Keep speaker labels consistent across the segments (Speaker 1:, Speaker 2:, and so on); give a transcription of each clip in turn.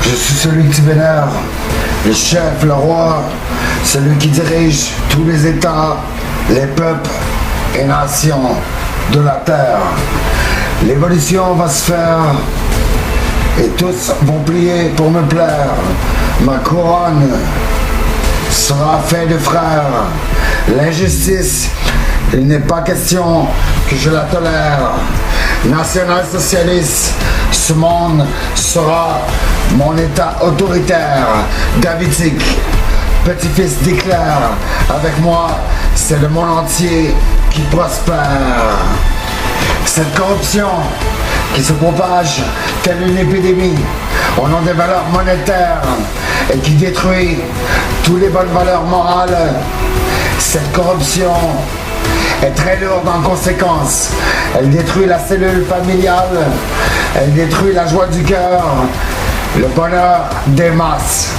Speaker 1: Je suis celui que tu vénères, le chef, le roi, celui qui dirige tous les États, les peuples et nations de la terre. L'évolution va se faire et tous vont plier pour me plaire. Ma couronne sera faite de frères. L'injustice, il n'est pas question que je la tolère. National-socialiste, ce monde sera mon état autoritaire. Davidique, petit-fils d'Hitler, avec moi, c'est le monde entier qui prospère. Cette corruption qui se propage telle une épidémie au nom des valeurs monétaires et qui détruit toutes les bonnes valeurs morales. Cette corruption est très lourde en conséquences. Elle détruit la cellule familiale, elle détruit la joie du cœur, le bonheur des masses,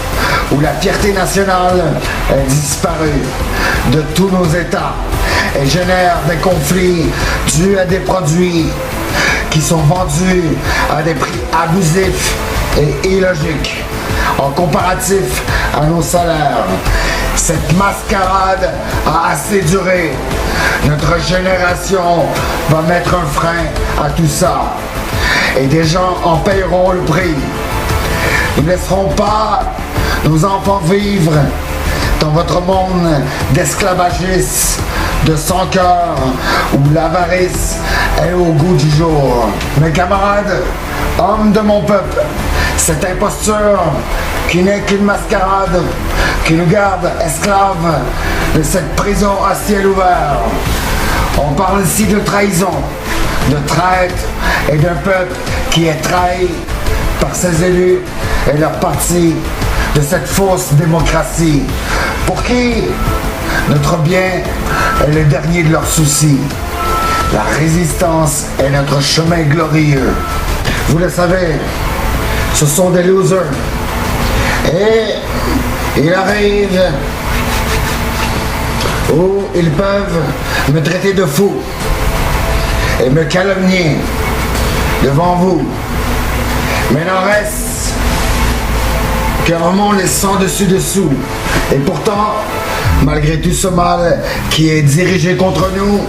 Speaker 1: où la fierté nationale est disparue de tous nos États et génère des conflits dus à des produits qui sont vendus à des prix abusifs et illogiques en comparatif à nos salaires. Cette mascarade a assez duré. Notre génération va mettre un frein à tout ça et des gens en paieront le prix. Nous ne laisserons pas nos enfants vivre dans votre monde d'esclavagistes, de sans-cœur, où l'avarice est au goût du jour. Mes camarades, hommes de mon peuple, cette imposture qui n'est qu'une mascarade, qui nous garde esclaves de cette prison à ciel ouvert. On parle ici de trahison, de traite et d'un peuple qui est trahi par ses élus et leur parti, de cette fausse démocratie, pour qui notre bien est le dernier de leurs soucis. La résistance est notre chemin glorieux. Vous le savez, ce sont des losers. Et il arrive où ils peuvent me traiter de fou et me calomnier devant vous. Mais il en reste que vraiment les sans dessus-dessous. Et pourtant, malgré tout ce mal qui est dirigé contre nous,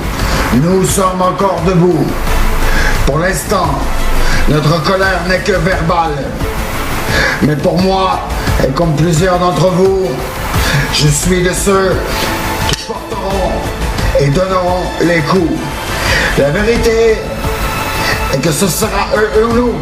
Speaker 1: nous sommes encore debout. Pour l'instant, notre colère n'est que verbale. Mais pour moi, et comme plusieurs d'entre vous, je suis de ceux qui porteront et donneront les coups. La vérité est que ce sera eux ou nous.